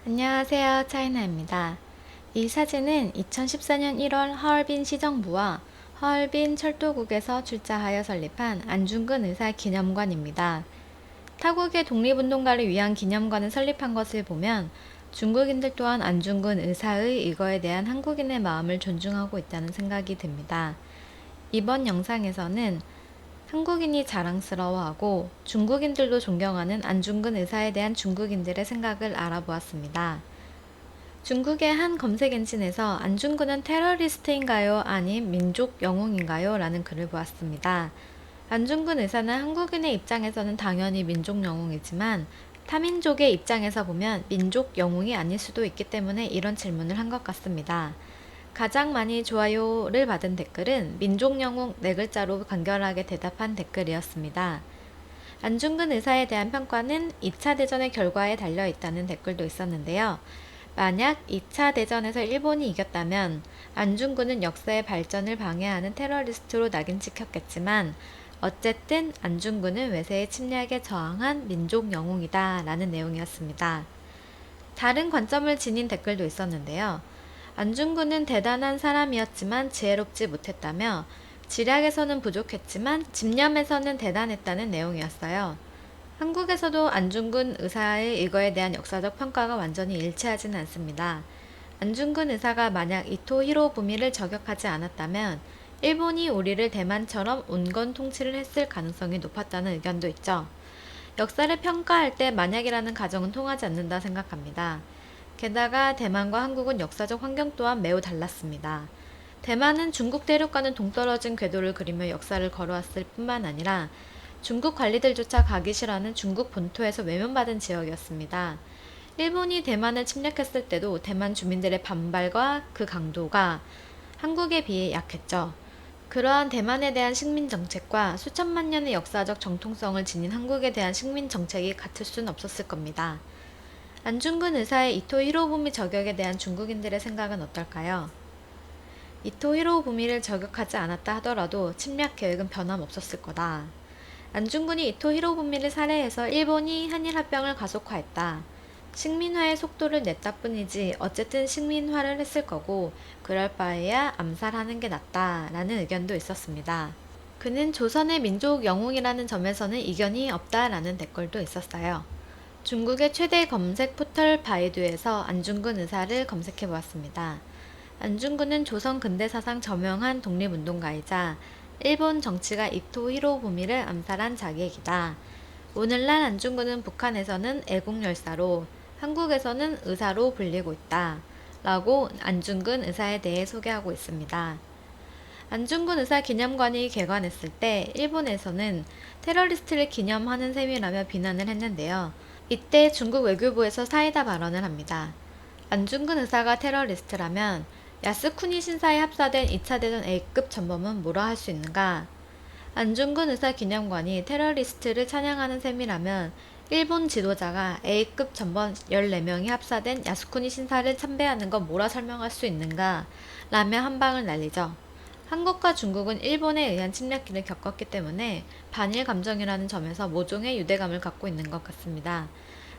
안녕하세요. 차이나입니다. 이 사진은 2014년 1월 하얼빈 시정부와 하얼빈 철도국에서 출자하여 설립한 안중근 의사 기념관입니다. 타국의 독립운동가를 위한 기념관을 설립한 것을 보면 중국인들 또한 안중근 의사의 이거에 대한 한국인의 마음을 존중하고 있다는 생각이 듭니다. 이번 영상에서는 한국인이 자랑스러워하고 중국인들도 존경하는 안중근 의사에 대한 중국인들의 생각을 알아보았습니다. 중국의 한 검색 엔진에서 안중근은 테러리스트인가요? 아님 민족 영웅인가요? 라는 글을 보았습니다. 안중근 의사는 한국인의 입장에서는 당연히 민족 영웅이지만 타민족의 입장에서 보면 민족 영웅이 아닐 수도 있기 때문에 이런 질문을 한 것 같습니다. 가장 많이 좋아요를 받은 댓글은 민족영웅 4글자로 간결하게 대답한 댓글이었습니다. 안중근 의사에 대한 평가는 2차 대전의 결과에 달려있다는 댓글도 있었는데요. 만약 2차 대전에서 일본이 이겼다면 안중근은 역사의 발전을 방해하는 테러리스트로 낙인 찍혔겠지만 어쨌든 안중근은 외세의 침략에 저항한 민족 영웅이다 라는 내용이었습니다. 다른 관점을 지닌 댓글도 있었는데요. 안중근은 대단한 사람이었지만 지혜롭지 못했다며 지략에서는 부족했지만 집념에서는 대단했다는 내용이었어요. 한국에서도 안중근 의사의 이거에 대한 역사적 평가가 완전히 일치하지는 않습니다. 안중근 의사가 만약 이토 히로부미를 저격하지 않았다면 일본이 우리를 대만처럼 온건 통치를 했을 가능성이 높았다는 의견도 있죠. 역사를 평가할 때 만약이라는 가정은 통하지 않는다 생각합니다. 게다가 대만과 한국은 역사적 환경 또한 매우 달랐습니다. 대만은 중국 대륙과는 동떨어진 궤도를 그리며 역사를 걸어왔을 뿐만 아니라 중국 관리들조차 가기 싫어하는 중국 본토에서 외면받은 지역이었습니다. 일본이 대만을 침략했을 때도 대만 주민들의 반발과 그 강도가 한국에 비해 약했죠. 그러한 대만에 대한 식민 정책과 수천만 년의 역사적 정통성을 지닌 한국에 대한 식민 정책이 같을 수는 없었을 겁니다. 안중근 의사의 이토 히로부미 저격에 대한 중국인들의 생각은 어떨까요? 이토 히로부미를 저격하지 않았다 하더라도 침략 계획은 변함없었을 거다. 안중근이 이토 히로부미를 살해해서 일본이 한일 합병을 가속화했다. 식민화의 속도를 냈다 뿐이지 어쨌든 식민화를 했을 거고 그럴 바에야 암살하는 게 낫다 라는 의견도 있었습니다. 그는 조선의 민족 영웅이라는 점에서는 이견이 없다라는 댓글도 있었어요. 중국의 최대 검색 포털 바이두에서 안중근 의사를 검색해 보았습니다. 안중근은 조선 근대사상 저명한 독립운동가이자 일본 정치가 이토 히로부미를 암살한 자객이다. 오늘날 안중근은 북한에서는 애국열사로 한국에서는 의사로 불리고 있다. 라고 안중근 의사에 대해 소개하고 있습니다. 안중근 의사 기념관이 개관했을 때 일본에서는 테러리스트를 기념하는 셈이라며 비난을 했는데요. 이때 중국 외교부에서 사이다 발언을 합니다. 안중근 의사가 테러리스트라면 야스쿠니 신사에 합사된 2차 대전 A급 전범은 뭐라 할 수 있는가? 안중근 의사 기념관이 테러리스트를 찬양하는 셈이라면 일본 지도자가 A급 전범 14명이 합사된 야스쿠니 신사를 참배하는 건 뭐라 설명할 수 있는가? 라며 한방을 날리죠. 한국과 중국은 일본에 의한 침략기를 겪었기 때문에 반일 감정이라는 점에서 모종의 유대감을 갖고 있는 것 같습니다.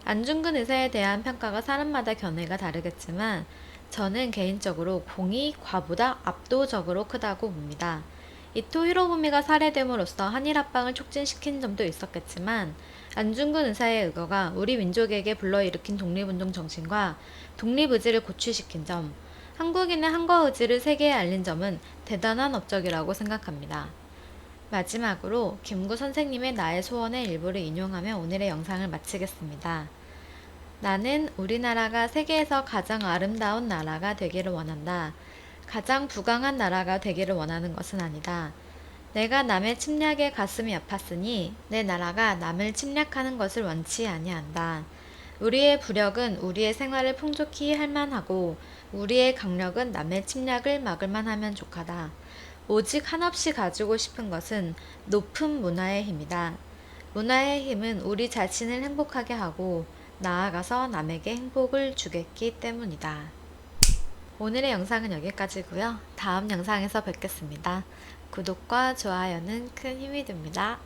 안중근 의사에 대한 평가가 사람마다 견해가 다르겠지만 저는 개인적으로 공이 과보다 압도적으로 크다고 봅니다. 이토 히로부미가 살해됨으로써 한일 합방을 촉진시킨 점도 있었겠지만 안중근 의사의 의거가 우리 민족에게 불러일으킨 독립운동 정신과 독립의지를 고취시킨 점, 한국인의 한거 의지를 세계에 알린 점은 대단한 업적이라고 생각합니다. 마지막으로 김구 선생님의 나의 소원의 일부를 인용하며 오늘의 영상을 마치겠습니다. 나는 우리나라가 세계에서 가장 아름다운 나라가 되기를 원한다. 가장 부강한 나라가 되기를 원하는 것은 아니다. 내가 남의 침략에 가슴이 아팠으니 내 나라가 남을 침략하는 것을 원치 아니한다. 우리의 부력은 우리의 생활을 풍족히 할 만하고 우리의 강력은 남의 침략을 막을 만하면 족하다. 오직 한없이 가지고 싶은 것은 높은 문화의 힘이다. 문화의 힘은 우리 자신을 행복하게 하고 나아가서 남에게 행복을 주겠기 때문이다. 오늘의 영상은 여기까지고요. 다음 영상에서 뵙겠습니다. 구독과 좋아요는 큰 힘이 됩니다.